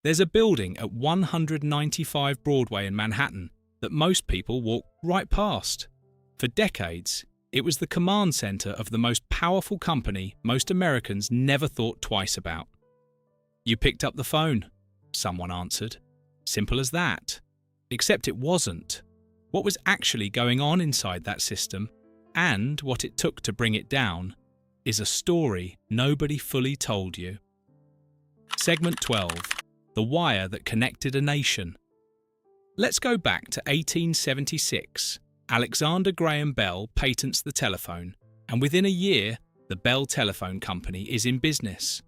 There's a building at 195 Broadway in Manhattan that most people walk right past. For decades, it was the command center of the most powerful company most Americans never thought twice about. You picked up the phone, someone answered. Simple as that. Except it wasn't. What was actually going on inside that system, and what it took to bring it down, is a story nobody fully told you. Segment 12. The wire that connected a nation. Let's go back to 1876. Alexander Graham Bell patents the telephone, and within a year, the Bell Telephone Company is in business.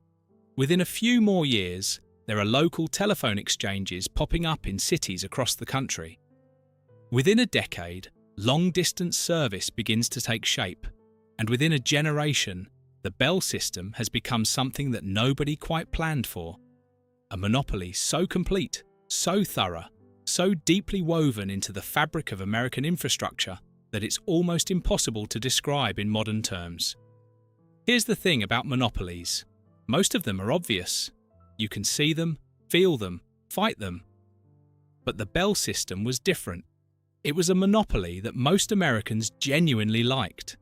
Within a few more years, there are local telephone exchanges popping up in cities across the country. Within a decade, long-distance service begins to take shape, and within a generation, the Bell system has become something that nobody quite planned for. A monopoly so complete, so thorough, so deeply woven into the fabric of American infrastructure that it's almost impossible to describe in modern terms. Here's the thing about monopolies. Most of them are obvious. You can see them, feel them, fight them. But the Bell system was different. It was a monopoly that most Americans genuinely liked,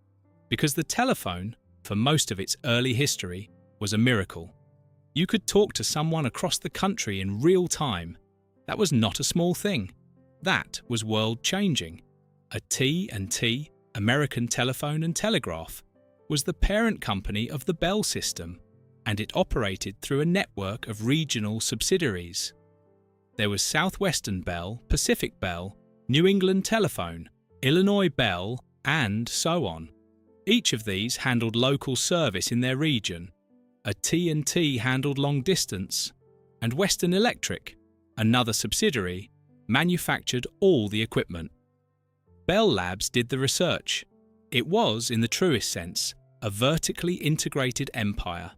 because the telephone, for most of its early history, was a miracle. You could talk to someone across the country in real time. That was not a small thing. That was world-changing. AT&T, American Telephone and Telegraph, was the parent company of the Bell system, and it operated through a network of regional subsidiaries. There was Southwestern Bell, Pacific Bell, New England Telephone, Illinois Bell, and so on. Each of these handled local service in their region. AT&T handled long distance, and Western Electric, another subsidiary, manufactured all the equipment. Bell Labs did the research. It was, in the truest sense, a vertically integrated empire.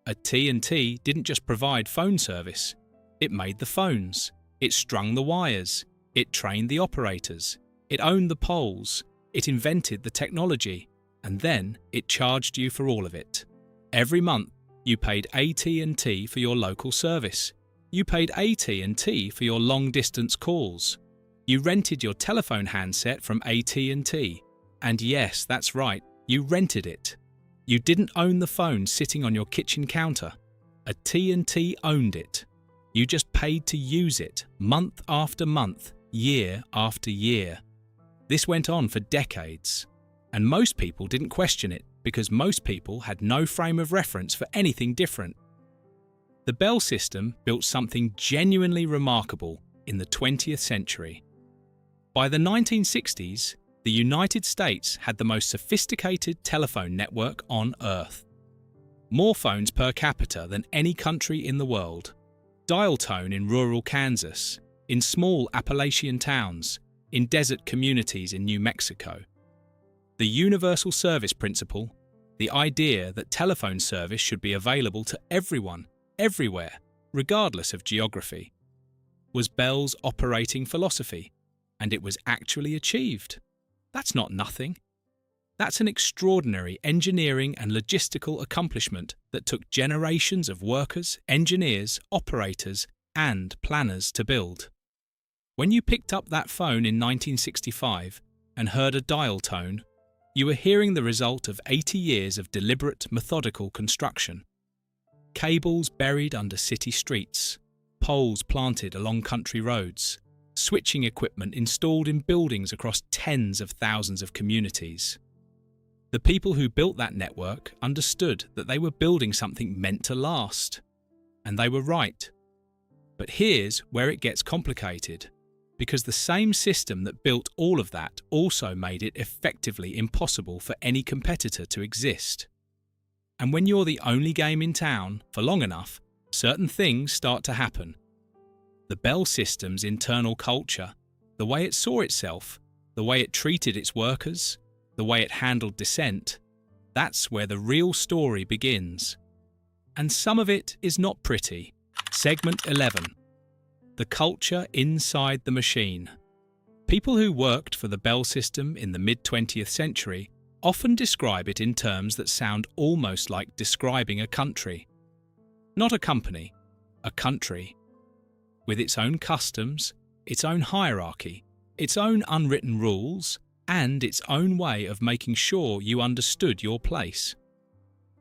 AT&T didn't just provide phone service. It made the phones. It strung the wires. It trained the operators. It owned the poles. It invented the technology. And then it charged you for all of it. Every month, you paid AT&T for your local service. You paid AT&T for your long-distance calls. You rented your telephone handset from AT&T. And yes, that's right, you rented it. You didn't own the phone sitting on your kitchen counter. AT&T owned it. You just paid to use it, month after month, year after year. This went on for decades. And most people didn't question it because most people had no frame of reference for anything different. The Bell system built something genuinely remarkable in the 20th century. By the 1960s, the United States had the most sophisticated telephone network on Earth. More phones per capita than any country in the world. Dial tone in rural Kansas, in small Appalachian towns, in desert communities in New Mexico. The universal service principle, the idea that telephone service should be available to everyone, everywhere, regardless of geography, was Bell's operating philosophy, and it was actually achieved. That's not nothing. That's an extraordinary engineering and logistical accomplishment that took generations of workers, engineers, operators, and planners to build. When you picked up that phone in 1965 and heard a dial tone, you were hearing the result of 80 years of deliberate, methodical construction. Cables buried under city streets, poles planted along country roads, switching equipment installed in buildings across tens of thousands of communities. The people who built that network understood that they were building something meant to last. And they were right. But here's where it gets complicated, because the same system that built all of that also made it effectively impossible for any competitor to exist. And when you're the only game in town for long enough, certain things start to happen. The Bell system's internal culture, the way it saw itself, the way it treated its workers, the way it handled dissent, that's where the real story begins. And some of it is not pretty. Segment 11. The culture inside the machine. People who worked for the Bell system in the mid-20th century often describe it in terms that sound almost like describing a country. Not a company, a country. with its own customs, its own hierarchy, its own unwritten rules, and its own way of making sure you understood your place.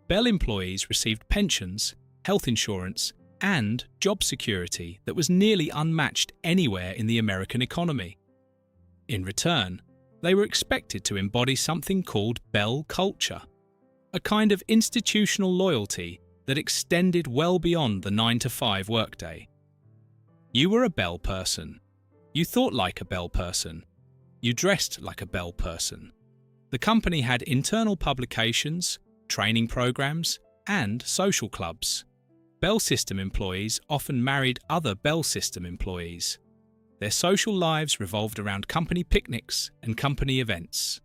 Bell employees received pensions, health insurance, and job security that was nearly unmatched anywhere in the American economy. In return, they were expected to embody something called Bell culture, a kind of institutional loyalty that extended well beyond the 9-to-5 workday. You were a Bell person. You thought like a Bell person. You dressed like a Bell person. The company had internal publications, training programs, and social clubs. Bell System employees often married other Bell System employees. Their social lives revolved around company picnics and company events.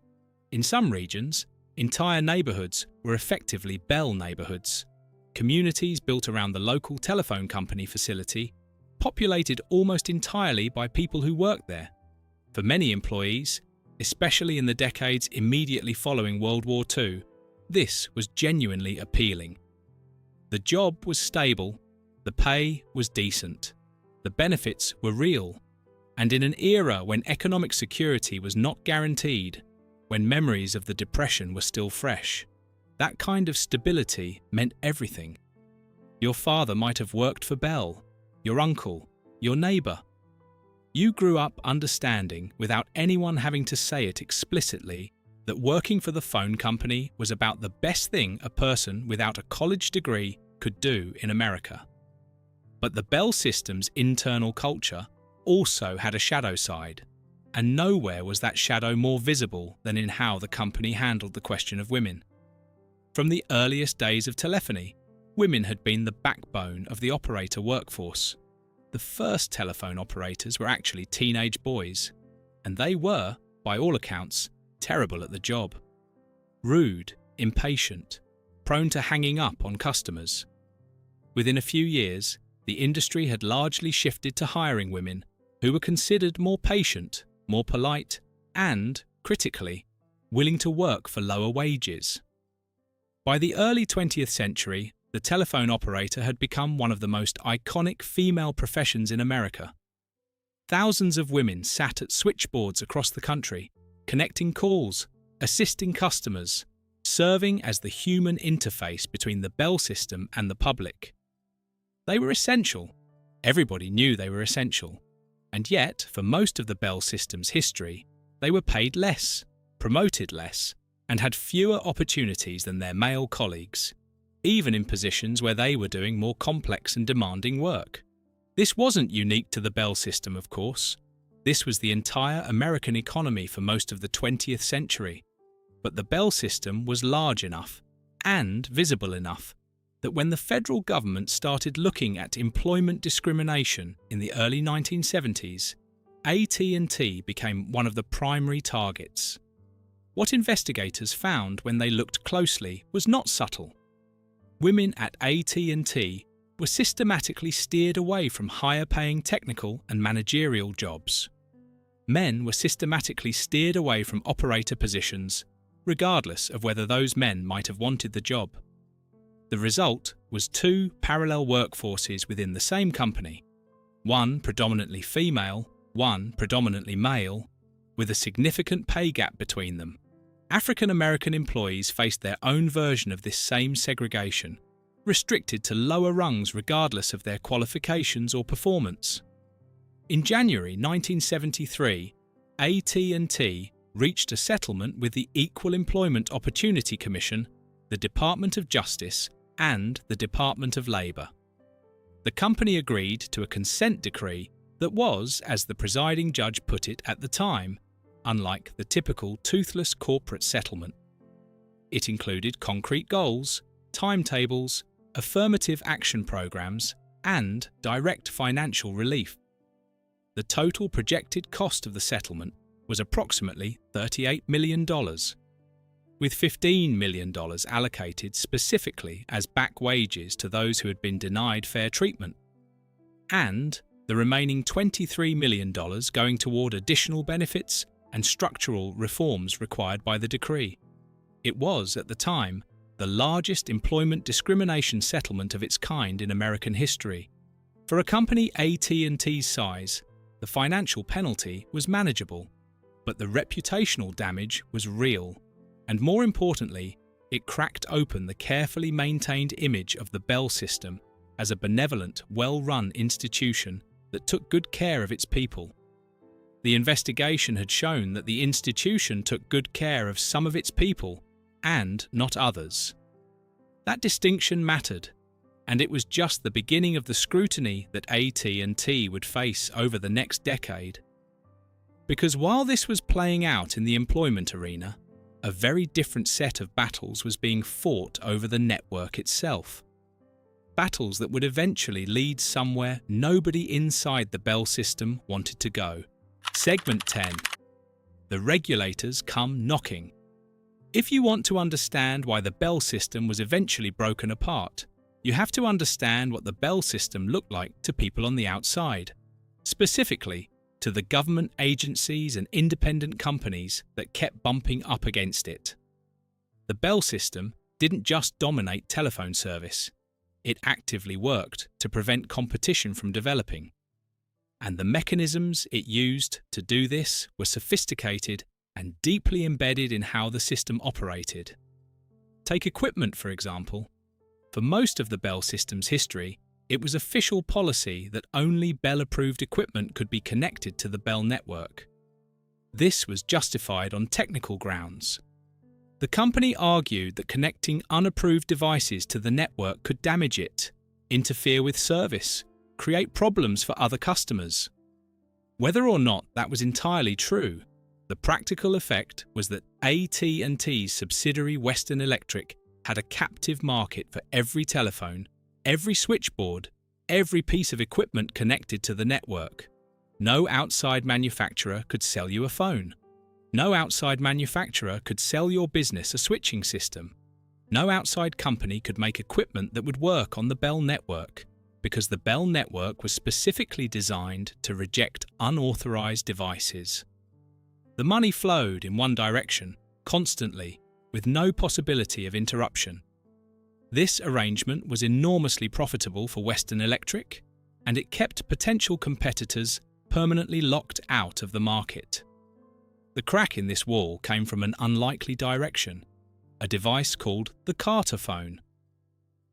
In some regions, entire neighbourhoods were effectively Bell neighbourhoods. Communities built around the local telephone company facility, populated almost entirely by people who worked there. For many employees, especially in the decades immediately following World War II, this was genuinely appealing. The job was stable, the pay was decent, the benefits were real, and in an era when economic security was not guaranteed, when memories of the Depression were still fresh, that kind of stability meant everything. Your father might have worked for Bell, your uncle, your neighbour. You grew up understanding, without anyone having to say it explicitly, that working for the phone company was about the best thing a person without a college degree could do in America. But the Bell System's internal culture also had a shadow side, and nowhere was that shadow more visible than in how the company handled the question of women. From the earliest days of telephony, women had been the backbone of the operator workforce. The first telephone operators were actually teenage boys, and they were, by all accounts, terrible at the job. Rude, impatient, prone to hanging up on customers. Within a few years, the industry had largely shifted to hiring women who were considered more patient, more polite, and, critically, willing to work for lower wages. By the early 20th century, the telephone operator had become one of the most iconic female professions in America. Thousands of women sat at switchboards across the country, connecting calls, assisting customers, serving as the human interface between the Bell System and the public. They were essential. Everybody knew they were essential. And yet, for most of the Bell System's history, they were paid less, promoted less, and had fewer opportunities than their male colleagues, even in positions where they were doing more complex and demanding work. This wasn't unique to the Bell System, of course. This was the entire American economy for most of the 20th century. But the Bell System was large enough and visible enough that when the federal government started looking at employment discrimination in the early 1970s, AT&T became one of the primary targets. What investigators found when they looked closely was not subtle. Women at AT&T were systematically steered away from higher-paying technical and managerial jobs. Men were systematically steered away from operator positions, regardless of whether those men might have wanted the job. The result was two parallel workforces within the same company, one predominantly female, one predominantly male, with a significant pay gap between them. African American employees faced their own version of this same segregation, restricted to lower rungs regardless of their qualifications or performance. In January 1973, AT&T reached a settlement with the Equal Employment Opportunity Commission, the Department of Justice, and the Department of Labor. The company agreed to a consent decree that was, as the presiding judge put it at the time, unlike the typical toothless corporate settlement. It included concrete goals, timetables, affirmative action programs, and direct financial relief. The total projected cost of the settlement was approximately $38 million, with $15 million allocated specifically as back wages to those who had been denied fair treatment, and the remaining $23 million going toward additional benefits and structural reforms required by the decree. It was, at the time, the largest employment discrimination settlement of its kind in American history, For a company AT&T's size, the financial penalty was manageable, but the reputational damage was real, and more importantly, it cracked open the carefully maintained image of the Bell system as a benevolent, well-run institution that took good care of its people. The investigation had shown that the institution took good care of some of its people and not others. That distinction mattered, and it was just the beginning of the scrutiny that AT&T would face over the next decade. Because while this was playing out in the employment arena, a very different set of battles was being fought over the network itself. Battles that would eventually lead somewhere nobody inside the Bell system wanted to go. Segment 10. The regulators come knocking. If you want to understand why the Bell system was eventually broken apart, you have to understand what the Bell system looked like to people on the outside, specifically to the government agencies and independent companies that kept bumping up against it. The Bell system didn't just dominate telephone service, it actively worked to prevent competition from developing. And the mechanisms it used to do this were sophisticated and deeply embedded in how the system operated. Take equipment, for example. For most of the Bell system's history, it was official policy that only Bell-approved equipment could be connected to the Bell network. This was justified on technical grounds. The company argued that connecting unapproved devices to the network could damage it, interfere with service, create problems for other customers. Whether or not that was entirely true, the practical effect was that AT&T's subsidiary Western Electric had a captive market for every telephone, every switchboard, every piece of equipment connected to the network. No outside manufacturer could sell you a phone. No outside manufacturer could sell your business a switching system. No outside company could make equipment that would work on the Bell network, because the Bell network was specifically designed to reject unauthorized devices. The money flowed in one direction, constantly, with no possibility of interruption. This arrangement was enormously profitable for Western Electric, and it kept potential competitors permanently locked out of the market. The crack in this wall came from an unlikely direction, a device called the Carter phone.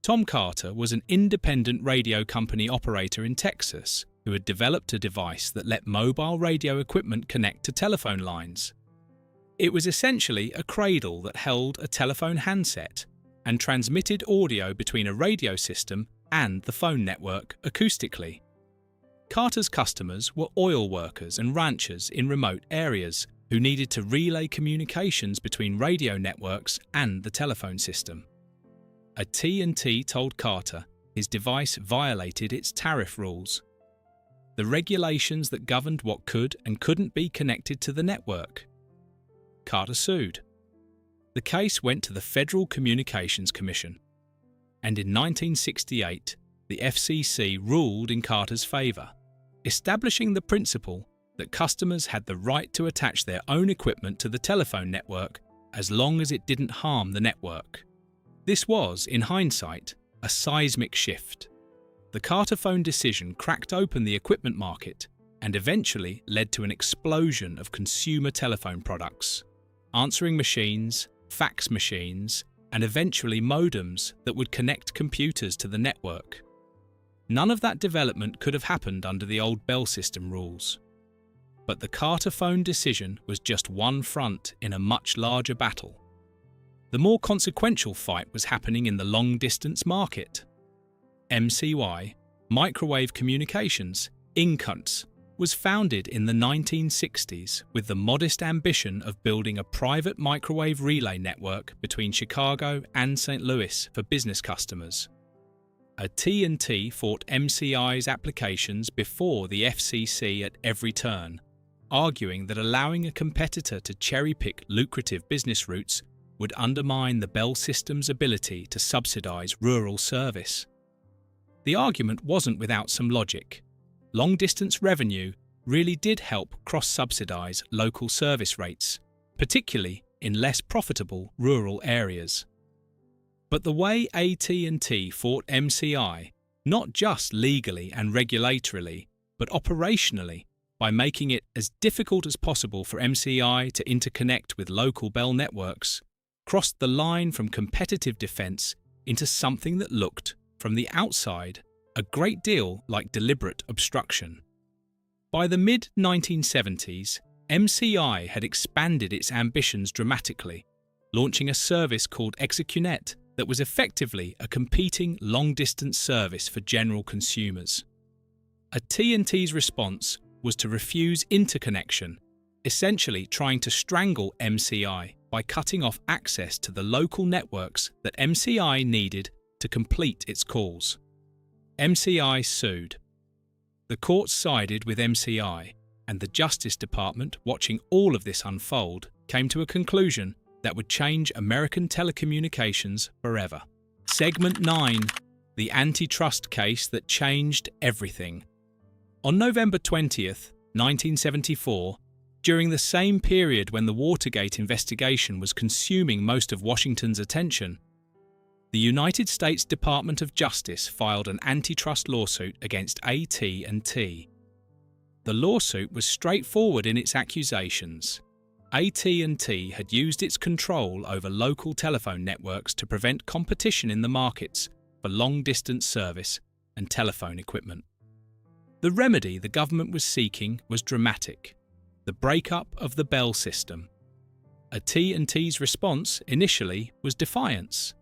Tom Carter was an independent radio company operator in Texas who had developed a device that let mobile radio equipment connect to telephone lines. It was essentially a cradle that held a telephone handset and transmitted audio between a radio system and the phone network acoustically. Carter's customers were oil workers and ranchers in remote areas who needed to relay communications between radio networks and the telephone system. AT&T told Carter his device violated its tariff rules, the regulations that governed what could and couldn't be connected to the network. Carter sued. The case went to the Federal Communications Commission, and in 1968, the FCC ruled in Carter's favor, establishing the principle that customers had the right to attach their own equipment to the telephone network as long as it didn't harm the network. This was, in hindsight, a seismic shift. The Carter phone decision cracked open the equipment market and eventually led to an explosion of consumer telephone products, answering machines, fax machines, and eventually modems that would connect computers to the network. None of that development could have happened under the old Bell system rules. But the Carter phone decision was just one front in a much larger battle. The more consequential fight was happening in the long-distance market. MCY, Microwave Communications, Inc., was founded in the 1960s with the modest ambition of building a private microwave relay network between Chicago and St. Louis for business customers. AT&T fought MCI's applications before the FCC at every turn, arguing that allowing a competitor to cherry-pick lucrative business routes would undermine the Bell system's ability to subsidize rural service. The argument wasn't without some logic. Long-distance revenue really did help cross-subsidize local service rates, particularly in less profitable rural areas. But the way AT&T fought MCI not just legally and regulatorily, but operationally, by making it as difficult as possible for MCI to interconnect with local Bell networks, crossed the line from competitive defence into something that looked, from the outside, a great deal like deliberate obstruction. By the mid-1970s, MCI had expanded its ambitions dramatically, launching a service called Execunet that was effectively a competing long-distance service for general consumers. AT&T's response was to refuse interconnection, essentially trying to strangle MCI by cutting off access to the local networks that MCI needed to complete its calls. MCI sued. The courts sided with MCI, and the Justice Department, watching all of this unfold, came to a conclusion that would change American telecommunications forever. Segment 9. The antitrust case that changed everything. On November 20th, 1974, during the same period when the Watergate investigation was consuming most of Washington's attention, the United States Department of Justice filed an antitrust lawsuit against AT&T. The lawsuit was straightforward in its accusations. AT&T had used its control over local telephone networks to prevent competition in the markets for long-distance service and telephone equipment. The remedy the government was seeking was dramatic: the breakup of the Bell system. AT&T's response initially was defiance.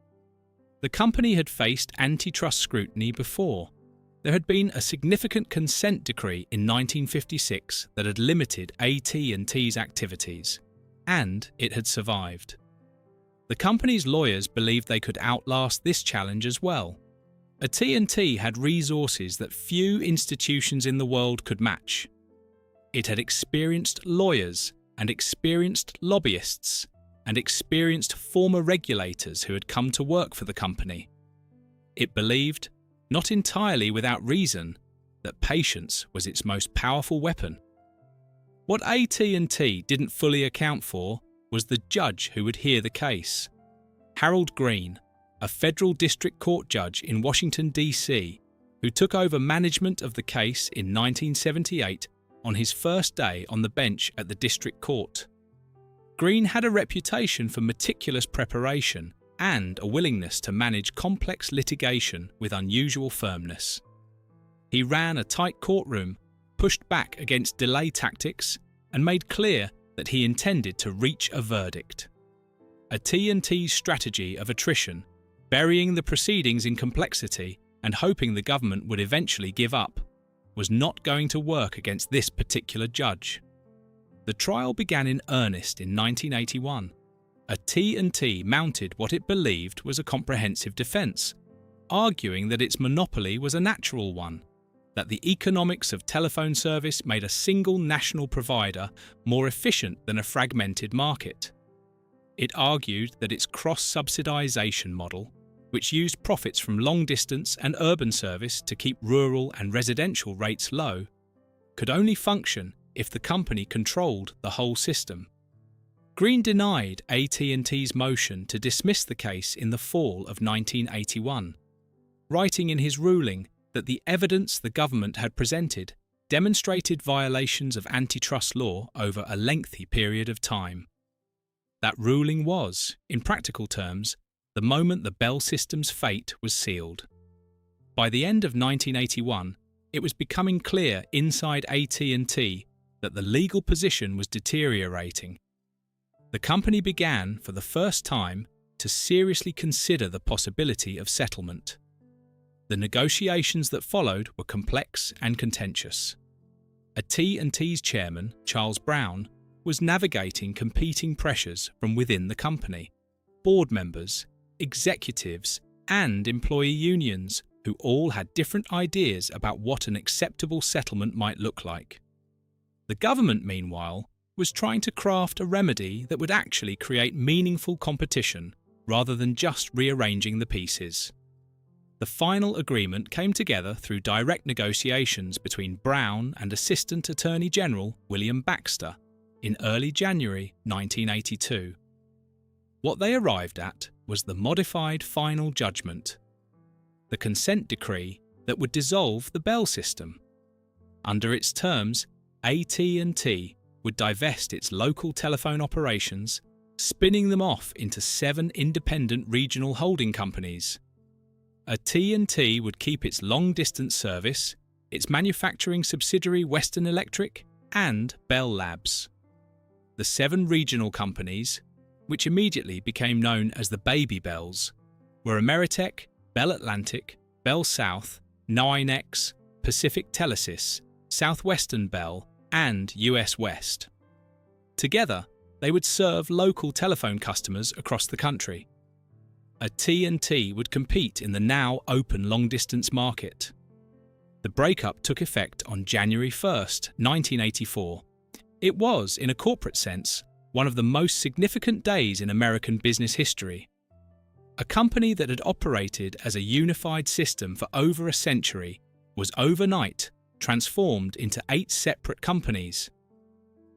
The company had faced antitrust scrutiny before. There had been a significant consent decree in 1956 that had limited AT&T's activities, and it had survived. The company's lawyers believed they could outlast this challenge as well. AT&T had resources that few institutions in the world could match. It had experienced lawyers and experienced lobbyists and experienced former regulators who had come to work for the company. It believed, not entirely without reason, that patience was its most powerful weapon. What AT&T didn't fully account for was the judge who would hear the case. Harold Green, a federal district court judge in Washington, D.C., who took over management of the case in 1978 on his first day on the bench at the district court. Green had a reputation for meticulous preparation and a willingness to manage complex litigation with unusual firmness. He ran a tight courtroom, pushed back against delay tactics, and made clear that he intended to reach a verdict. AT&T's strategy of attrition, burying the proceedings in complexity and hoping the government would eventually give up, was not going to work against this particular judge. The trial began in earnest in 1981. AT&T mounted what it believed was a comprehensive defence, arguing that its monopoly was a natural one, that the economics of telephone service made a single national provider more efficient than a fragmented market. It argued that its cross-subsidisation model, which used profits from long-distance and urban service to keep rural and residential rates low, could only function if the company controlled the whole system. Green denied AT&T's motion to dismiss the case in the fall of 1981, writing in his ruling that the evidence the government had presented demonstrated violations of antitrust law over a lengthy period of time. That ruling was, in practical terms, the moment the Bell system's fate was sealed. By the end of 1981, it was becoming clear inside AT&T that the legal position was deteriorating. The company began, for the first time, to seriously consider the possibility of settlement. The negotiations that followed were complex and contentious. AT&T's chairman, Charles Brown, was navigating competing pressures from within the company: board members, executives, and employee unions who all had different ideas about what an acceptable settlement might look like. The government, meanwhile, was trying to craft a remedy that would actually create meaningful competition rather than just rearranging the pieces. The final agreement came together through direct negotiations between Brown and Assistant Attorney General William Baxter in early January 1982. What they arrived at was the modified final judgment. The consent decree that would dissolve the Bell system. Under its terms, AT&T would divest its local telephone operations, spinning them off into 7 independent regional holding companies. AT&T would keep its long-distance service, its manufacturing subsidiary Western Electric, and Bell Labs. The 7 regional companies, which immediately became known as the Baby Bells, were Ameritech, Bell Atlantic, Bell South, 9X, Pacific Telesis, Southwestern Bell, and US West. Together, they would serve local telephone customers across the country. AT&T would compete in the now open long-distance market. The breakup took effect on January 1st, 1984. It was, in a corporate sense, one of the most significant days in American business history. A company that had operated as a unified system for over a century was overnight transformed into 8 separate companies.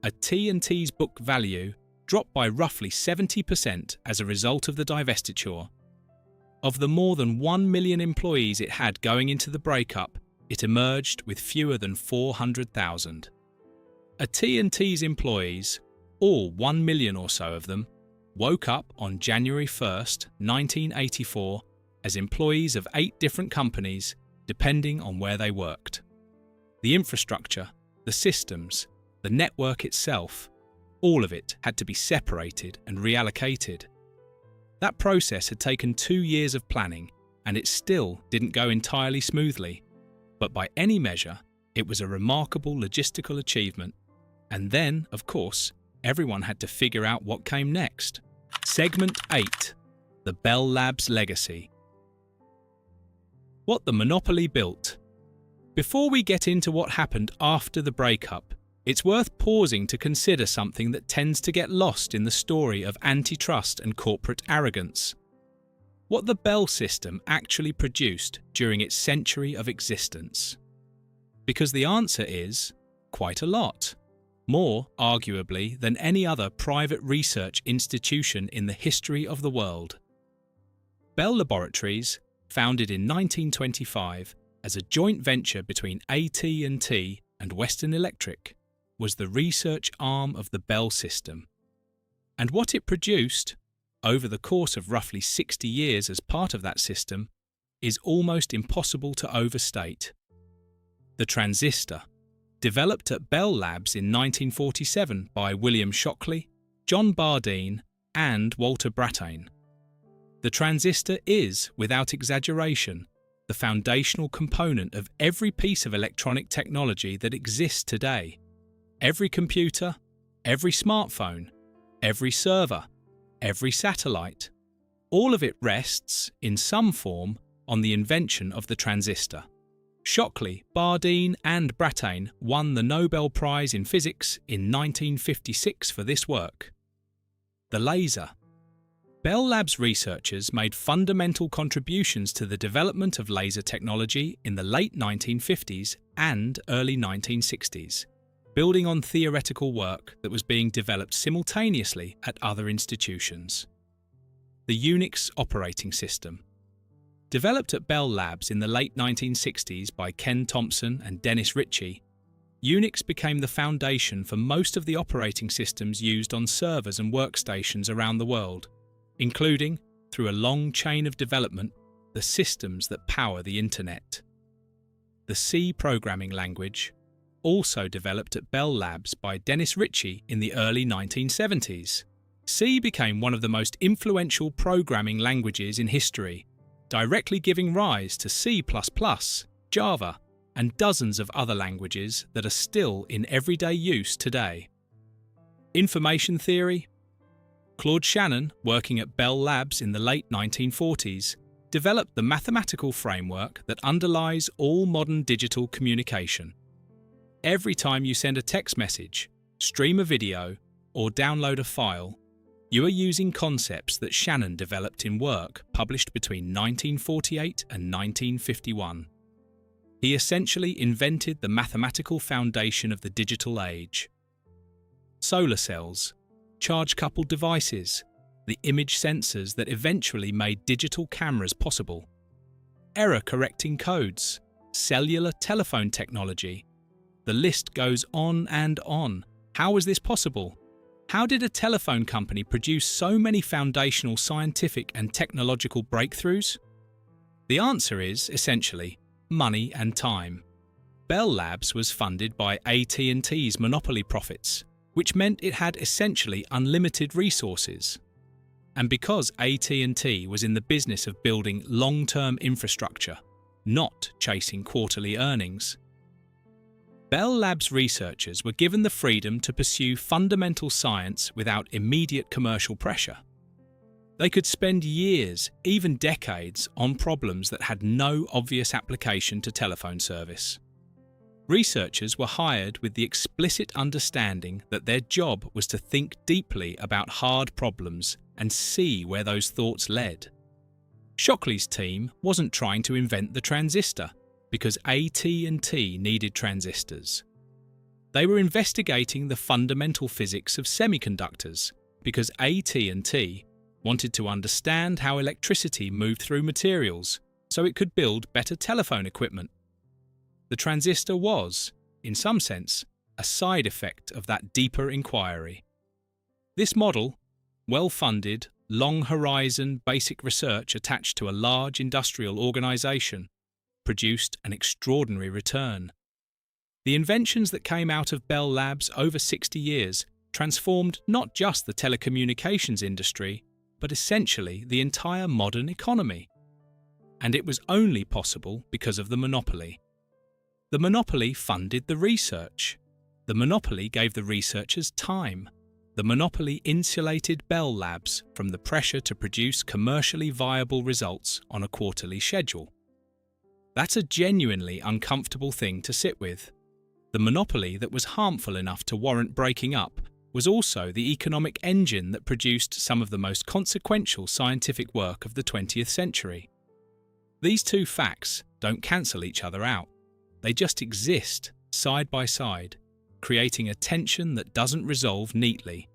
AT&T's book value dropped by roughly 70% as a result of the divestiture. Of the more than 1 million employees it had going into the breakup, it emerged with fewer than 400,000. AT&T's employees, all 1 million or so of them, woke up on January 1st, 1984, as employees of 8 different companies, depending on where they worked. The infrastructure, the systems, the network itself, all of it had to be separated and reallocated. That process had taken 2 years of planning, and it still didn't go entirely smoothly. But by any measure, it was a remarkable logistical achievement. And then, of course, everyone had to figure out what came next. Segment 8. The Bell Labs Legacy. What the monopoly built. Before we get into what happened after the breakup, it's worth pausing to consider something that tends to get lost in the story of antitrust and corporate arrogance. What the Bell system actually produced during its century of existence. Because the answer is quite a lot. More, arguably, than any other private research institution in the history of the world. Bell Laboratories, founded in 1925 as a joint venture between AT&T and Western Electric, was the research arm of the Bell system. And what it produced, over the course of roughly 60 years as part of that system, is almost impossible to overstate. The transistor, developed at Bell Labs in 1947 by William Shockley, John Bardeen, and Walter Brattain. The transistor is, without exaggeration, the foundational component of every piece of electronic technology that exists today. Every computer, every smartphone, every server, every satellite, all of it rests, in some form, on the invention of the transistor. Shockley, Bardeen and Brattain won the Nobel Prize in Physics in 1956 for this work. The laser. Bell Labs researchers made fundamental contributions to the development of laser technology in the late 1950s and early 1960s, building on theoretical work that was being developed simultaneously at other institutions. The Unix operating system. Developed at Bell Labs in the late 1960s by Ken Thompson and Dennis Ritchie, Unix became the foundation for most of the operating systems used on servers and workstations around the world, including, through a long chain of development, the systems that power the Internet. The C programming language, also developed at Bell Labs by Dennis Ritchie in the early 1970s. C became one of the most influential programming languages in history, directly giving rise to C++, Java, and dozens of other languages that are still in everyday use today. Information theory. Claude Shannon, working at Bell Labs in the late 1940s, developed the mathematical framework that underlies all modern digital communication. Every time you send a text message, stream a video, or download a file, you are using concepts that Shannon developed in work published between 1948 and 1951. He essentially invented the mathematical foundation of the digital age. Solar cells, charge-coupled devices, the image sensors that eventually made digital cameras possible. Error-correcting codes, cellular telephone technology. The list goes on and on. How was this possible? How did a telephone company produce so many foundational scientific and technological breakthroughs? The answer is, essentially, money and time. Bell Labs was funded by AT&T's monopoly profits, which meant it had essentially unlimited resources. And because AT&T was in the business of building long-term infrastructure, not chasing quarterly earnings, Bell Labs researchers were given the freedom to pursue fundamental science without immediate commercial pressure. They could spend years, even decades, on problems that had no obvious application to telephone service. Researchers were hired with the explicit understanding that their job was to think deeply about hard problems and see where those thoughts led. Shockley's team wasn't trying to invent the transistor, because AT&T needed transistors. They were investigating the fundamental physics of semiconductors, because AT&T wanted to understand how electricity moved through materials so it could build better telephone equipment. The transistor was, in some sense, a side effect of that deeper inquiry. This model, well-funded, long-horizon basic research attached to a large industrial organization, produced an extraordinary return. The inventions that came out of Bell Labs over 60 years transformed not just the telecommunications industry, but essentially the entire modern economy. And it was only possible because of the monopoly. The monopoly funded the research. The monopoly gave the researchers time. The monopoly insulated Bell Labs from the pressure to produce commercially viable results on a quarterly schedule. That's a genuinely uncomfortable thing to sit with. The monopoly that was harmful enough to warrant breaking up was also the economic engine that produced some of the most consequential scientific work of the 20th century. These two facts don't cancel each other out. They just exist side by side, creating a tension that doesn't resolve neatly.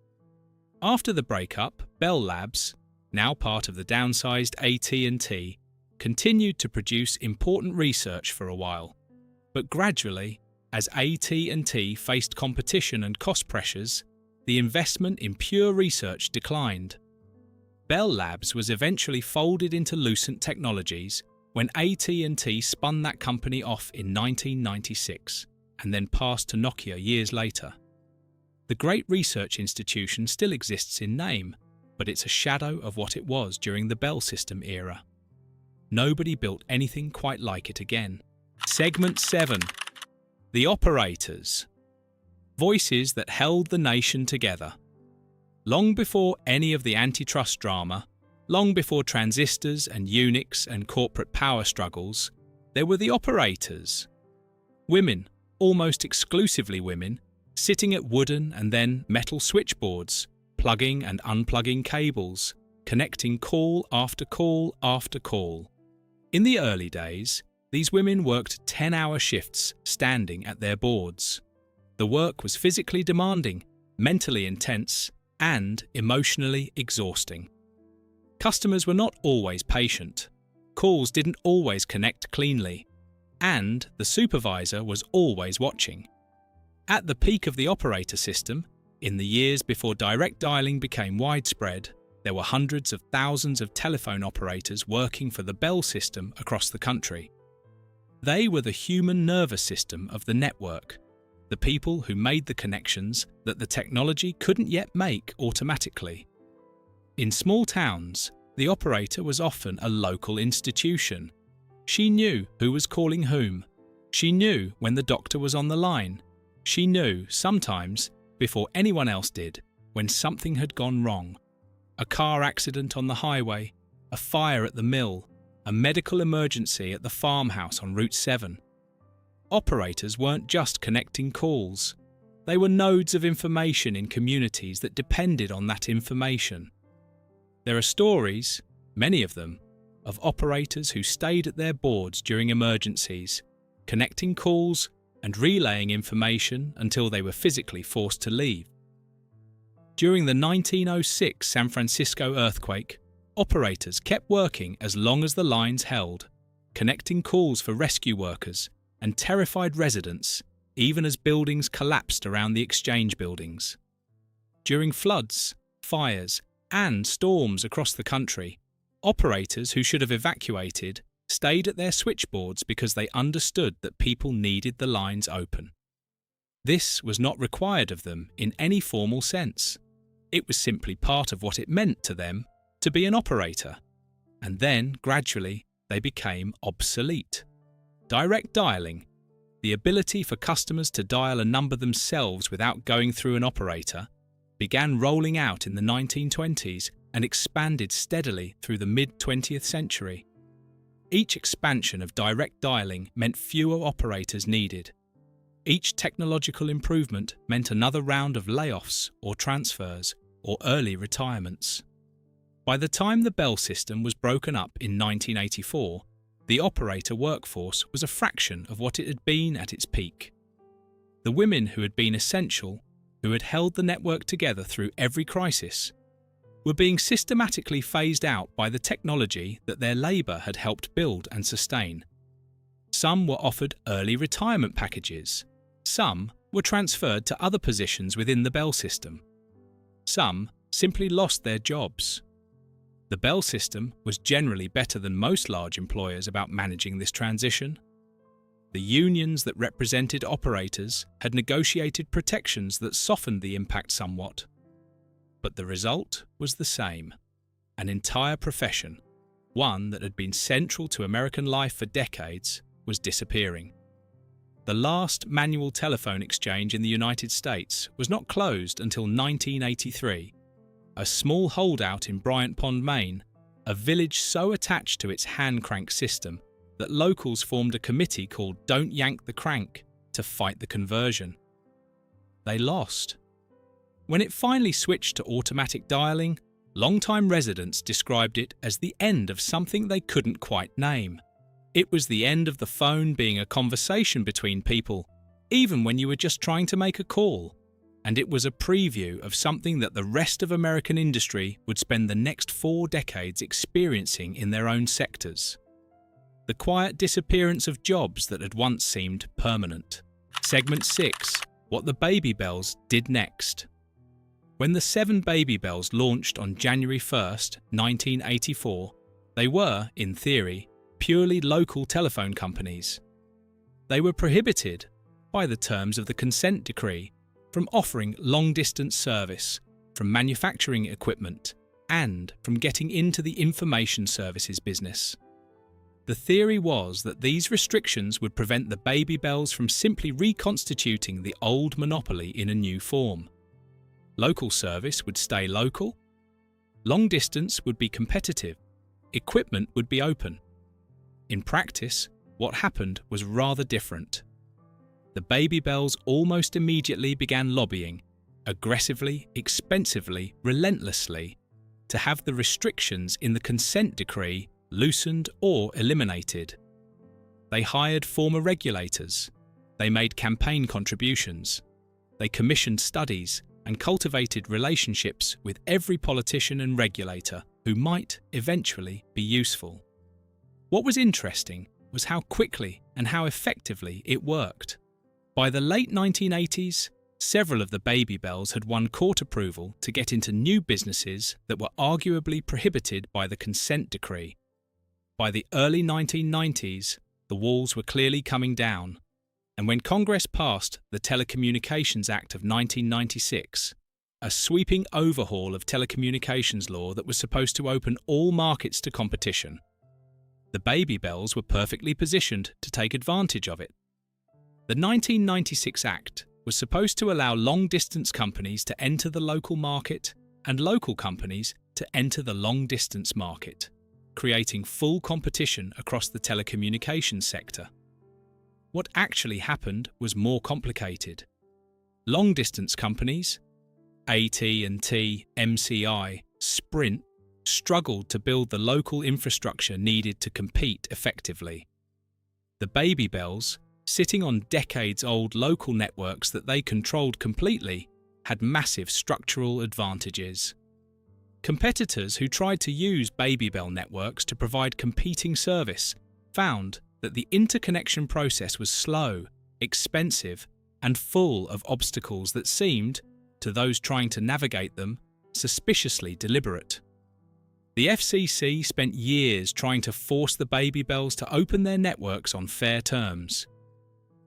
After the breakup, Bell Labs, now part of the downsized AT&T, continued to produce important research for a while, but gradually, as AT&T faced competition and cost pressures, the investment in pure research declined. Bell Labs was eventually folded into Lucent Technologies when AT&T spun that company off in 1996 and then passed to Nokia years later. The great research institution still exists in name, but it's a shadow of what it was during the Bell System era. Nobody built anything quite like it again. Segment 7. The Operators. Voices that held the nation together. Long before any of the antitrust drama, long before transistors and Unix and corporate power struggles, there were the operators. Women, almost exclusively women, sitting at wooden and then metal switchboards, plugging and unplugging cables, connecting call after call after call. In the early days, these women worked 10-hour shifts standing at their boards. The work was physically demanding, mentally intense, and emotionally exhausting. Customers were not always patient, calls didn't always connect cleanly, and the supervisor was always watching. At the peak of the operator system, in the years before direct dialing became widespread, there were hundreds of thousands of telephone operators working for the Bell system across the country. They were the human nervous system of the network, the people who made the connections that the technology couldn't yet make automatically. In small towns, the operator was often a local institution. She knew who was calling whom. She knew when the doctor was on the line. She knew, sometimes, before anyone else did, when something had gone wrong. A car accident on the highway, a fire at the mill, a medical emergency at the farmhouse on Route 7. Operators weren't just connecting calls. They were nodes of information in communities that depended on that information. There are stories, many of them, of operators who stayed at their boards during emergencies, connecting calls and relaying information until they were physically forced to leave. During the 1906 San Francisco earthquake, operators kept working as long as the lines held, connecting calls for rescue workers and terrified residents even as buildings collapsed around the exchange buildings. During floods, fires, and storms across the country, operators who should have evacuated stayed at their switchboards because they understood that people needed the lines open. This was not required of them in any formal sense. It was simply part of what it meant to them to be an operator. And then, gradually, they became obsolete. Direct dialing, the ability for customers to dial a number themselves without going through an operator, began rolling out in the 1920s and expanded steadily through the mid-20th century. Each expansion of direct dialing meant fewer operators needed. Each technological improvement meant another round of layoffs or transfers or early retirements. By the time the bell system was broken up in 1984, the operator workforce was a fraction of what it had been at its peak. The women who had been essential, who had held the network together through every crisis, were being systematically phased out by the technology that their labour had helped build and sustain. Some were offered early retirement packages. Some were transferred to other positions within the bell system. Some simply lost their jobs. The bell system was generally better than most large employers about managing this transition. The unions that represented operators had negotiated protections that softened the impact somewhat. But the result was the same. An entire profession, one that had been central to American life for decades, was disappearing. The last manual telephone exchange in the United States was not closed until 1983. A small holdout in Bryant Pond, Maine, a village so attached to its hand crank system that locals formed a committee called Don't Yank the Crank to fight the conversion. They lost. When it finally switched to automatic dialing, long-time residents described it as the end of something they couldn't quite name. It was the end of the phone being a conversation between people, even when you were just trying to make a call. And it was a preview of something that the rest of American industry would spend the next 4 decades experiencing in their own sectors. The quiet disappearance of jobs that had once seemed permanent. Segment 6. What the baby bells did next. When the 7 baby bells launched on January 1st, 1984, they were, in theory, purely local telephone companies. They were prohibited, by the terms of the consent decree, from offering long-distance service, from manufacturing equipment, and from getting into the information services business. The theory was that these restrictions would prevent the baby bells from simply reconstituting the old monopoly in a new form. Local service would stay local, long distance would be competitive, equipment would be open. In practice, what happened was rather different. The baby bells almost immediately began lobbying, aggressively, expensively, relentlessly, to have the restrictions in the consent decree loosened or eliminated. They hired former regulators. They made campaign contributions. They commissioned studies and cultivated relationships with every politician and regulator who might eventually be useful. What was interesting was how quickly and how effectively it worked. By the late 1980s, several of the baby bells had won court approval to get into new businesses that were arguably prohibited by the consent decree. By the early 1990s, the walls were clearly coming down, and when Congress passed the Telecommunications Act of 1996, a sweeping overhaul of telecommunications law that was supposed to open all markets to competition, the baby bells were perfectly positioned to take advantage of it. The 1996 Act was supposed to allow long-distance companies to enter the local market and local companies to enter the long-distance market, creating full competition across the telecommunications sector. What actually happened was more complicated. Long-distance companies, AT&T, MCI, Sprint, struggled to build the local infrastructure needed to compete effectively. The baby bells, sitting on decades-old local networks that they controlled completely, had massive structural advantages. Competitors who tried to use baby bell networks to provide competing service found that the interconnection process was slow, expensive, and full of obstacles that seemed, to those trying to navigate them, suspiciously deliberate. The FCC spent years trying to force the Babybels to open their networks on fair terms.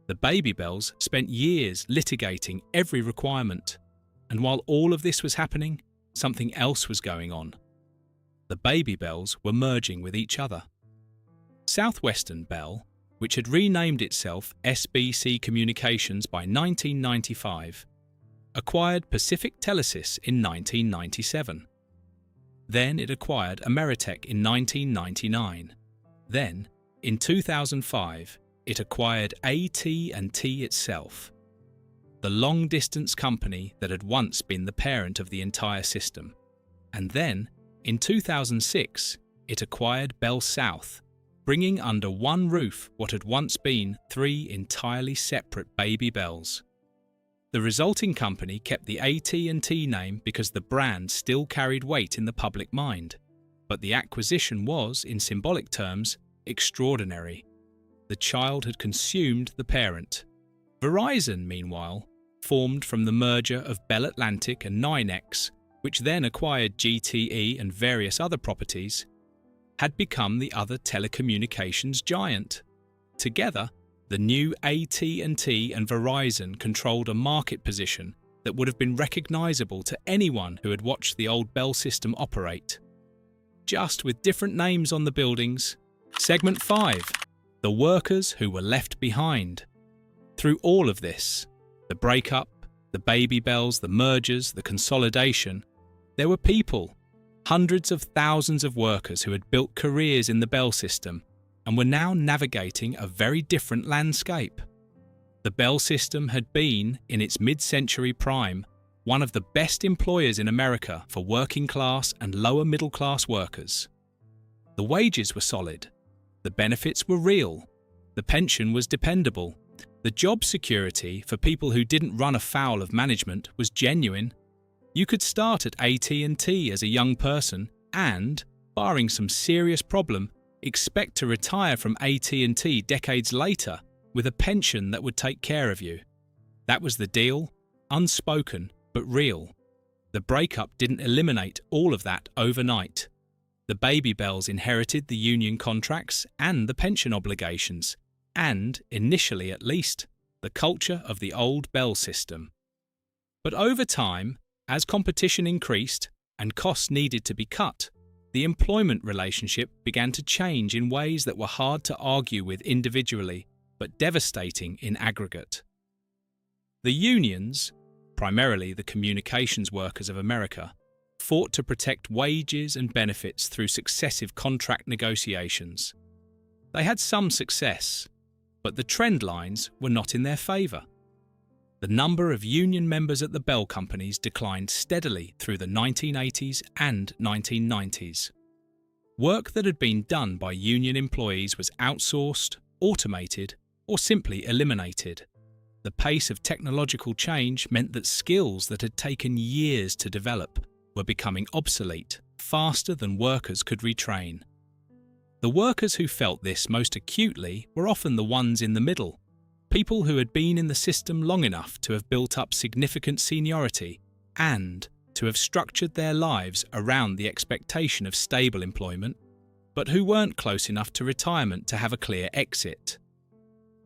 The Babybels spent years litigating every requirement, and while all of this was happening, something else was going on. The Babybels were merging with each other. Southwestern Bell, which had renamed itself SBC Communications by 1995, acquired Pacific Telesis in 1997. Then it acquired Ameritech in 1999. Then, in 2005, it acquired AT&T itself, the long-distance company that had once been the parent of the entire system. And then, in 2006, it acquired Bell South, bringing under one roof what had once been three entirely separate Babybels. The resulting company kept the AT&T name because the brand still carried weight in the public mind, but the acquisition was, in symbolic terms, extraordinary. The child had consumed the parent. Verizon, meanwhile, formed from the merger of Bell Atlantic and NYNEX, which then acquired GTE and various other properties, had become the other telecommunications giant. Together, the new AT&T and Verizon controlled a market position that would have been recognizable to anyone who had watched the old Bell system operate. Just with different names on the buildings. Segment 5. The workers who were left behind. Through all of this, the breakup, the Babybels, the mergers, the consolidation, there were people, hundreds of thousands of workers who had built careers in the Bell system and were now navigating a very different landscape. The Bell system had been, in its mid-century prime, one of the best employers in America for working-class and lower-middle-class workers. The wages were solid, the benefits were real, the pension was dependable, the job security for people who didn't run afoul of management was genuine. You could start at AT&T as a young person and, barring some serious problem, expect to retire from AT&T decades later with a pension that would take care of you. That was the deal, unspoken but real. The breakup didn't eliminate all of that overnight. The Babybels inherited the union contracts and the pension obligations, and, initially at least, the culture of the old Bell system. But over time, as competition increased and costs needed to be cut, the employment relationship began to change in ways that were hard to argue with individually, but devastating in aggregate. The unions, primarily the communications workers of America, fought to protect wages and benefits through successive contract negotiations. They had some success, but the trend lines were not in their favour. The number of union members at the Bell companies declined steadily through the 1980s and 1990s. Work that had been done by union employees was outsourced, automated, or simply eliminated. The pace of technological change meant that skills that had taken years to develop were becoming obsolete faster than workers could retrain. The workers who felt this most acutely were often the ones in the middle, people who had been in the system long enough to have built up significant seniority and to have structured their lives around the expectation of stable employment, but who weren't close enough to retirement to have a clear exit.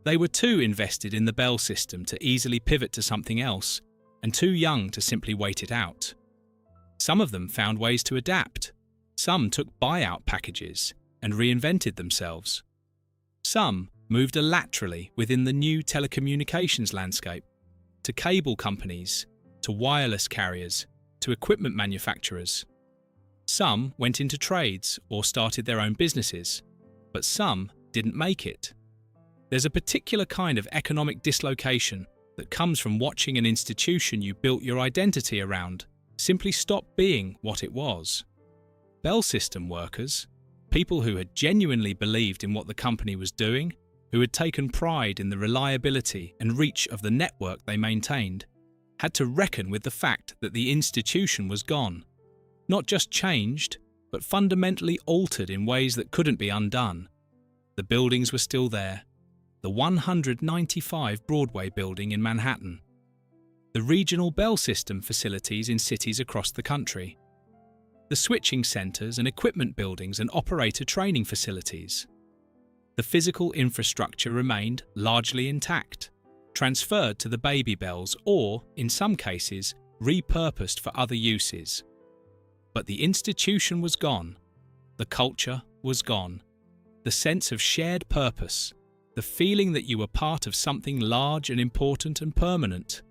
They were too invested in the Bell system to easily pivot to something else, and too young to simply wait it out. Some of them found ways to adapt. Some took buyout packages and reinvented themselves. Some moved laterally within the new telecommunications landscape, to cable companies, to wireless carriers, to equipment manufacturers. Some went into trades or started their own businesses, but some didn't make it. There's a particular kind of economic dislocation that comes from watching an institution you built your identity around simply stop being what it was. Bell system workers, people who had genuinely believed in what the company was doing, who had taken pride in the reliability and reach of the network they maintained, had to reckon with the fact that the institution was gone. Not just changed, but fundamentally altered in ways that couldn't be undone. The buildings were still there. The 195 Broadway building in Manhattan. The regional Bell system facilities in cities across the country. The switching centers and equipment buildings and operator training facilities. The physical infrastructure remained largely intact, transferred to the Baby Bells or, in some cases, repurposed for other uses. But the institution was gone. The culture was gone. The sense of shared purpose, the feeling that you were part of something large and important and permanent,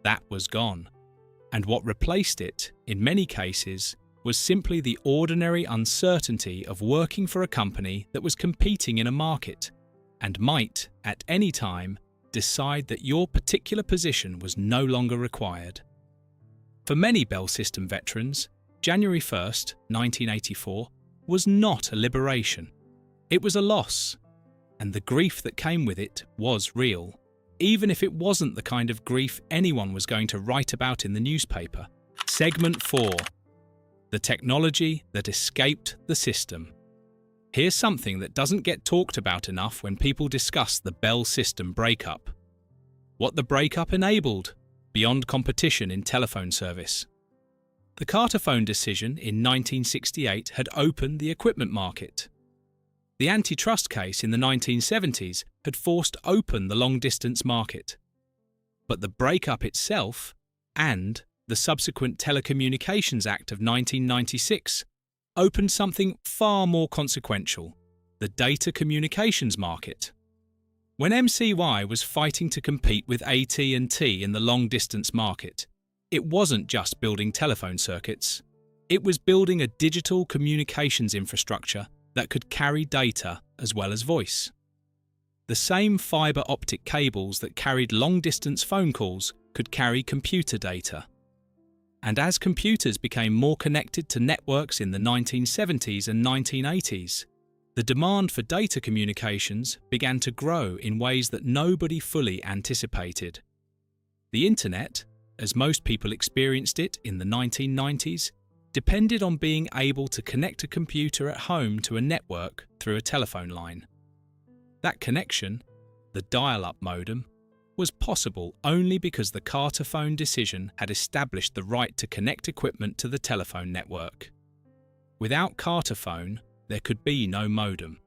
that was gone. And what replaced it, in many cases, was simply the ordinary uncertainty of working for a company that was competing in a market and might, at any time, decide that your particular position was no longer required. For many Bell System veterans, January 1st, 1984, was not a liberation. It was a loss, and the grief that came with it was real, even if it wasn't the kind of grief anyone was going to write about in the newspaper. Segment 4. The technology that escaped the system. Here's something that doesn't get talked about enough when people discuss the Bell system breakup. What the breakup enabled, beyond competition in telephone service. The Carterphone decision in 1968 had opened the equipment market. The antitrust case in the 1970s had forced open the long-distance market. But the breakup itself, and the subsequent Telecommunications Act of 1996, opened something far more consequential, the data communications market. When MCY was fighting to compete with AT&T in the long-distance market, it wasn't just building telephone circuits. It was building a digital communications infrastructure that could carry data as well as voice. The same fibre optic cables that carried long-distance phone calls could carry computer data. And as computers became more connected to networks in the 1970s and 1980s, the demand for data communications began to grow in ways that nobody fully anticipated. The Internet, as most people experienced it in the 1990s, depended on being able to connect a computer at home to a network through a telephone line. That connection, the dial-up modem, was possible only because the Carterphone decision had established the right to connect equipment to the telephone network. Without Carterphone, there could be no modem.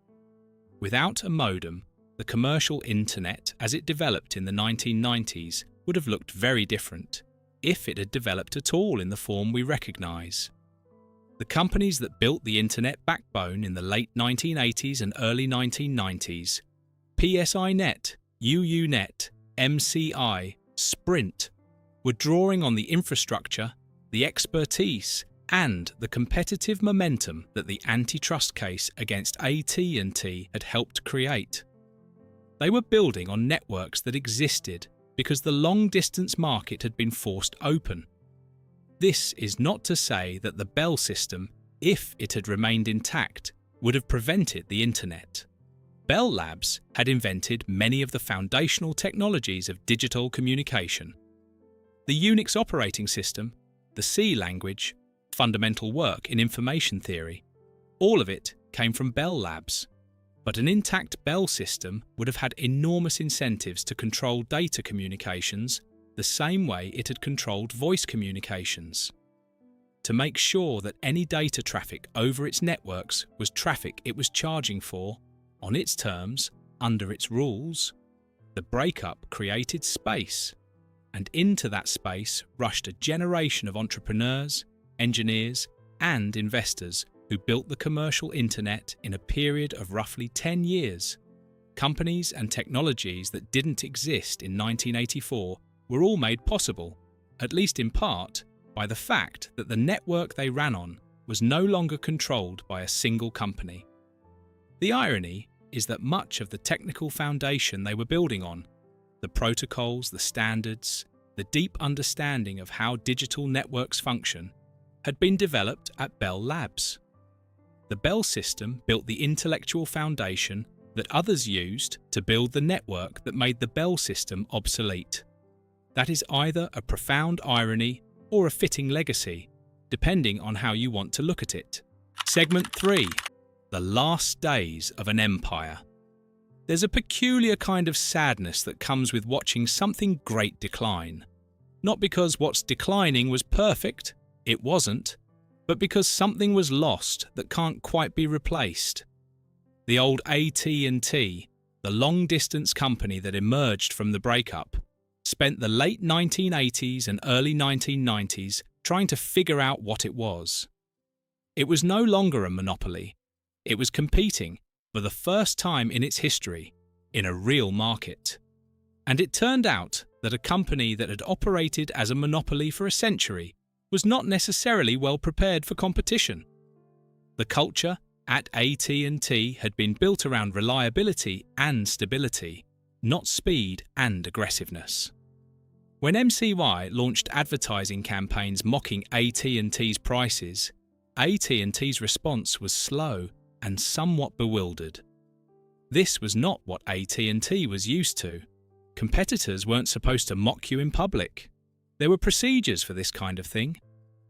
Without a modem, the commercial internet as it developed in the 1990s would have looked very different, if it had developed at all in the form we recognise. The companies that built the internet backbone in the late 1980s and early 1990s, PSINet, UUNet, MCI, Sprint, were drawing on the infrastructure, the expertise, and the competitive momentum that the antitrust case against AT&T had helped create. They were building on networks that existed because the long-distance market had been forced open. This is not to say that the Bell system, if it had remained intact, would have prevented the Internet. Bell Labs had invented many of the foundational technologies of digital communication. The Unix operating system, the C language, fundamental work in information theory, all of it came from Bell Labs. But an intact Bell system would have had enormous incentives to control data communications the same way it had controlled voice communications. To make sure that any data traffic over its networks was traffic it was charging for, on its terms, under its rules, the breakup created space, and into that space rushed a generation of entrepreneurs, engineers, and investors who built the commercial internet in a period of roughly 10 years. Companies and technologies that didn't exist in 1984 were all made possible, at least in part, by the fact that the network they ran on was no longer controlled by a single company. The irony is that much of the technical foundation they were building on, the protocols, the standards, the deep understanding of how digital networks function, had been developed at Bell Labs. The Bell system built the intellectual foundation that others used to build the network that made the Bell system obsolete. That is either a profound irony or a fitting legacy, depending on how you want to look at it. Segment 3. The last days of an empire. There's a peculiar kind of sadness that comes with watching something great decline. Not because what's declining was perfect, it wasn't, but because something was lost that can't quite be replaced. The old AT&T, the long-distance company that emerged from the breakup, spent the late 1980s and early 1990s trying to figure out what it was. It was no longer a monopoly. It was competing, for the first time in its history, in a real market. And it turned out that a company that had operated as a monopoly for a century was not necessarily well prepared for competition. The culture at AT&T had been built around reliability and stability, not speed and aggressiveness. When MCY launched advertising campaigns mocking AT&T's prices, AT&T's response was slow and somewhat bewildered. This was not what AT&T was used to. Competitors weren't supposed to mock you in public. There were procedures for this kind of thing.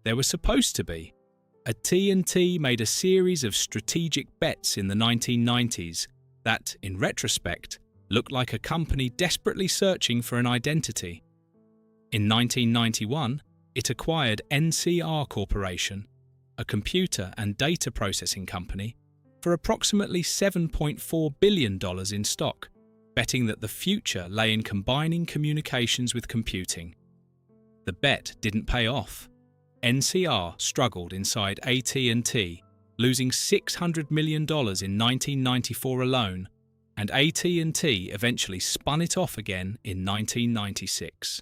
There were supposed to be. AT&T made a series of strategic bets in the 1990s that, in retrospect, looked like a company desperately searching for an identity. In 1991, it acquired NCR Corporation, a computer and data processing company, for approximately $7.4 billion in stock, betting that the future lay in combining communications with computing. The bet didn't pay off. NCR struggled inside AT&T, losing $600 million in 1994 alone, and AT&T eventually spun it off again in 1996.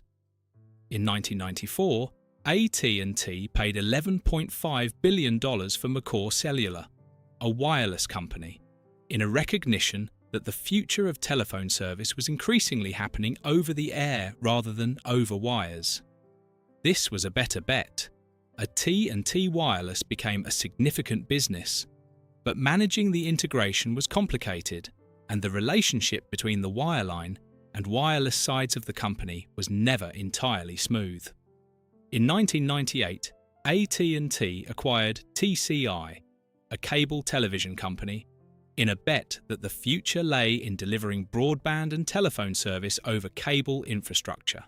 In 1994, AT&T paid $11.5 billion for McCaw Cellular, a wireless company, in a recognition that the future of telephone service was increasingly happening over the air rather than over wires. This was a better bet. AT&T Wireless became a significant business, but managing the integration was complicated, and the relationship between the wireline and wireless sides of the company was never entirely smooth. In 1998, AT&T acquired TCI, a cable television company, in a bet that the future lay in delivering broadband and telephone service over cable infrastructure.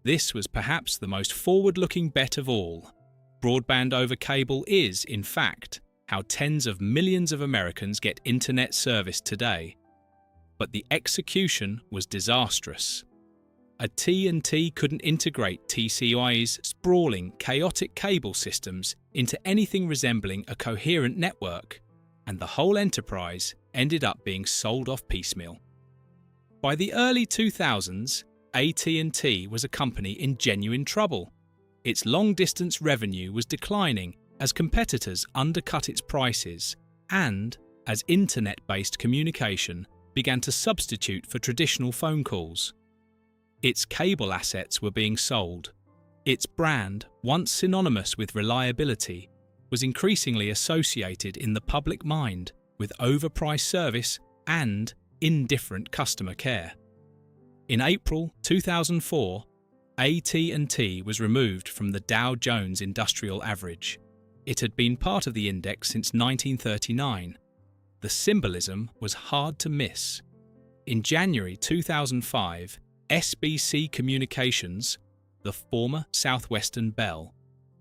This was perhaps the most forward-looking bet of all. Broadband over cable is, in fact, how tens of millions of Americans get internet service today. But the execution was disastrous. AT&T couldn't integrate TCI's sprawling, chaotic cable systems into anything resembling a coherent network, and the whole enterprise ended up being sold off piecemeal. By the early 2000s, AT&T was a company in genuine trouble. Its long-distance revenue was declining as competitors undercut its prices and as internet-based communication began to substitute for traditional phone calls. Its cable assets were being sold. Its brand, once synonymous with reliability, was increasingly associated in the public mind with overpriced service and indifferent customer care. In April 2004, AT&T was removed from the Dow Jones Industrial Average. It had been part of the index since 1939. The symbolism was hard to miss. In January 2005, SBC Communications, the former Southwestern Bell,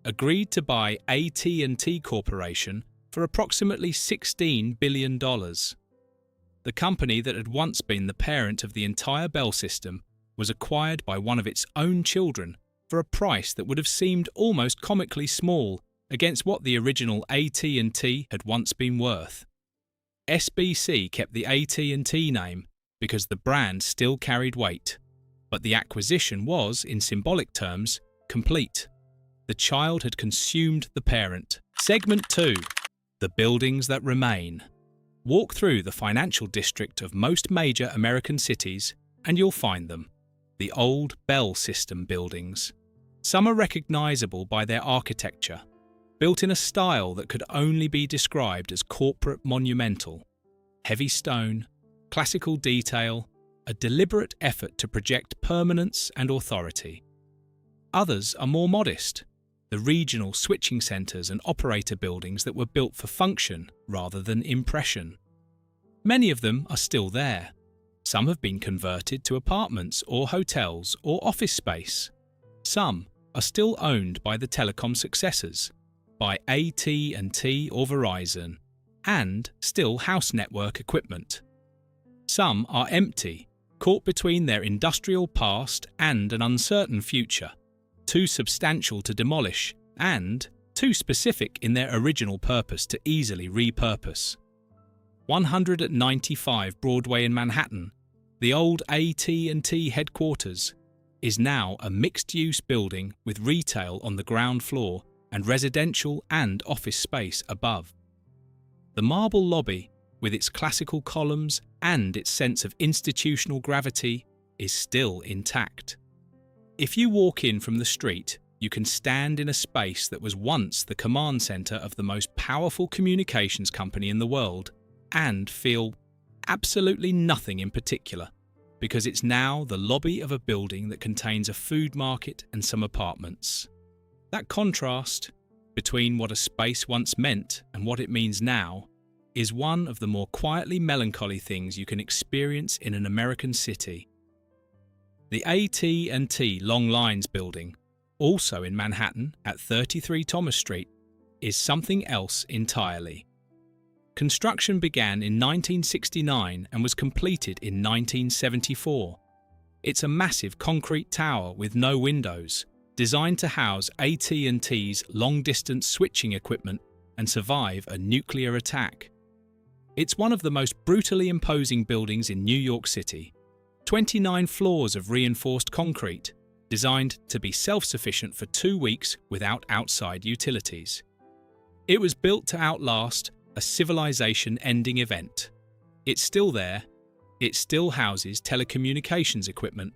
agreed to buy AT&T Corporation for approximately $16 billion. The company that had once been the parent of the entire Bell system was acquired by one of its own children for a price that would have seemed almost comically small against what the original AT&T had once been worth. SBC kept the AT&T name because the brand still carried weight, but the acquisition was, in symbolic terms, complete. The child had consumed the parent. Segment 2. The buildings that remain. Walk through the financial district of most major American cities and you'll find them. The old Bell System buildings. Some are recognizable by their architecture, built in a style that could only be described as corporate monumental. Heavy stone, classical detail, a deliberate effort to project permanence and authority. Others are more modest, the regional switching centres and operator buildings that were built for function rather than impression. Many of them are still there. Some have been converted to apartments or hotels or office space. Some are still owned by the telecom successors, by AT&T or Verizon, and still house network equipment. Some are empty, caught between their industrial past and an uncertain future, too substantial to demolish and too specific in their original purpose to easily repurpose. 195 Broadway in Manhattan, the old AT&T headquarters, is now a mixed-use building with retail on the ground floor and residential and office space above. The marble lobby, with its classical columns and its sense of institutional gravity, is still intact. If you walk in from the street, you can stand in a space that was once the command center of the most powerful communications company in the world and feel absolutely nothing in particular, because it's now the lobby of a building that contains a food market and some apartments. That contrast between what a space once meant and what it means now is one of the more quietly melancholy things you can experience in an American city. The AT&T Long Lines building, also in Manhattan at 33 Thomas Street, is something else entirely. Construction began in 1969 and was completed in 1974. It's a massive concrete tower with no windows, designed to house AT&T's long-distance switching equipment and survive a nuclear attack. It's one of the most brutally imposing buildings in New York City. 29 floors of reinforced concrete, designed to be self-sufficient for 2 weeks without outside utilities. It was built to outlast a civilization-ending event. It's still there, it still houses telecommunications equipment,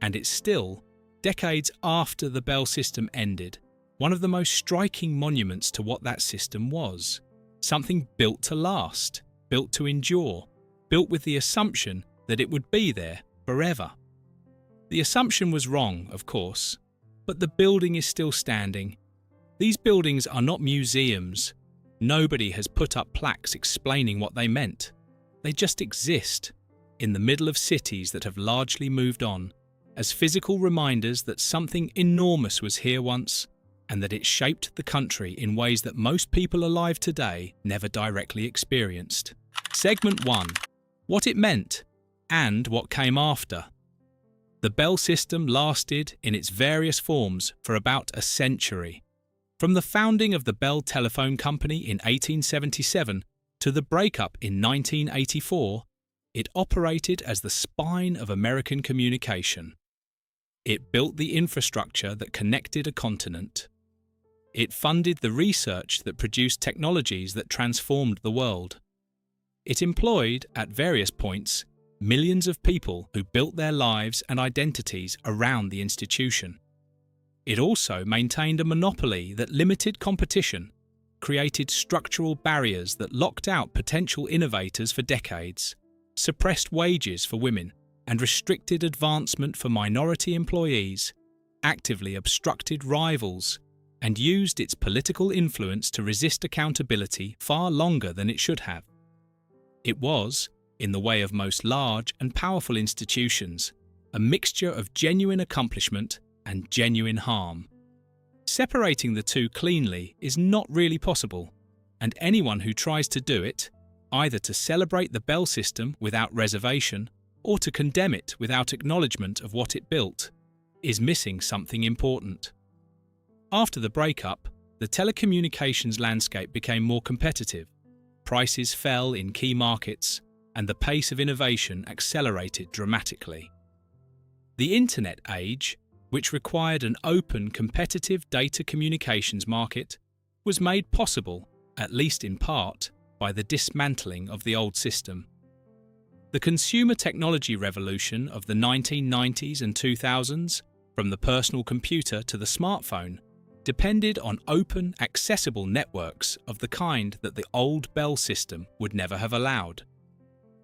and it's still, decades after the Bell system ended, one of the most striking monuments to what that system was. Something built to last, built to endure, built with the assumption that it would be there forever. The assumption was wrong, of course, but the building is still standing. These buildings are not museums. Nobody has put up plaques explaining what they meant. They just exist, in the middle of cities that have largely moved on, as physical reminders that something enormous was here once, and that it shaped the country in ways that most people alive today never directly experienced. Segment 1. What it meant, and what came after. The Bell system lasted, in its various forms, for about a century. From the founding of the Bell Telephone Company in 1877 to the breakup in 1984, it operated as the spine of American communication. It built the infrastructure that connected a continent. It funded the research that produced technologies that transformed the world. It employed, at various points, millions of people who built their lives and identities around the institution. It also maintained a monopoly that limited competition, created structural barriers that locked out potential innovators for decades, suppressed wages for women, and restricted advancement for minority employees, actively obstructed rivals, and used its political influence to resist accountability far longer than it should have. It was, in the way of most large and powerful institutions, a mixture of genuine accomplishment and genuine harm. Separating the two cleanly is not really possible, and anyone who tries to do it, either to celebrate the Bell system without reservation or to condemn it without acknowledgement of what it built, is missing something important. After the breakup, the telecommunications landscape became more competitive, prices fell in key markets, and the pace of innovation accelerated dramatically. The Internet age, which required an open, competitive data communications market, was made possible, at least in part, by the dismantling of the old system. The consumer technology revolution of the 1990s and 2000s, from the personal computer to the smartphone, depended on open, accessible networks of the kind that the old Bell system would never have allowed.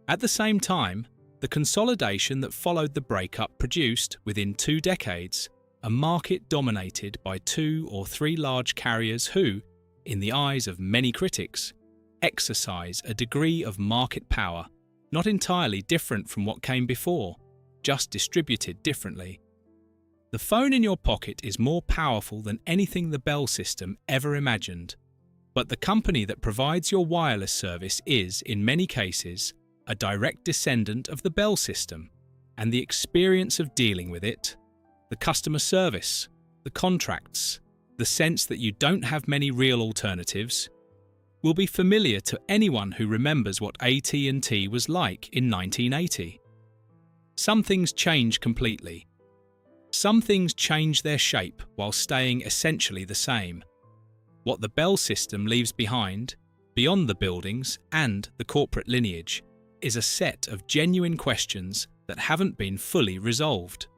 At the same time, the consolidation that followed the breakup produced, within 2 decades, a market dominated by 2 or 3 large carriers who, in the eyes of many critics, exercise a degree of market power not entirely different from what came before, just distributed differently. The phone in your pocket is more powerful than anything the Bell system ever imagined. But the company that provides your wireless service is, in many cases, a direct descendant of the Bell system, and the experience of dealing with it, the customer service, the contracts, the sense that you don't have many real alternatives, will be familiar to anyone who remembers what AT&T was like in 1980. Some things change completely. Some things change their shape while staying essentially the same. What the Bell system leaves behind, beyond the buildings and the corporate lineage, is a set of genuine questions that haven't been fully resolved.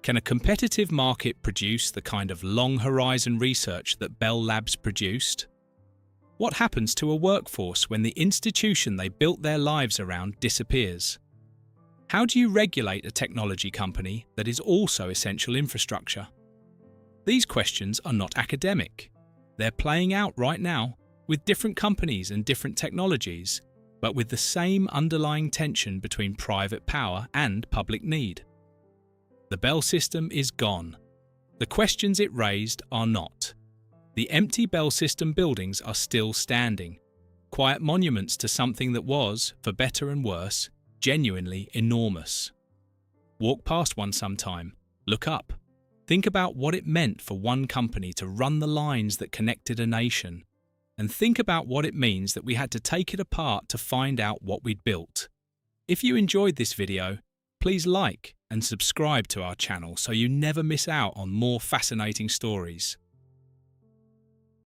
Can a competitive market produce the kind of long-horizon research that Bell Labs produced? What happens to a workforce when the institution they built their lives around disappears? How do you regulate a technology company that is also essential infrastructure? These questions are not academic. They're playing out right now with different companies and different technologies, but with the same underlying tension between private power and public need. The Bell system is gone. The questions it raised are not. The empty Bell system buildings are still standing, quiet monuments to something that was, for better and worse, genuinely enormous. Walk past one sometime, look up, think about what it meant for one company to run the lines that connected a nation, and think about what it means that we had to take it apart to find out what we'd built. If you enjoyed this video, please like and subscribe to our channel so you never miss out on more fascinating stories.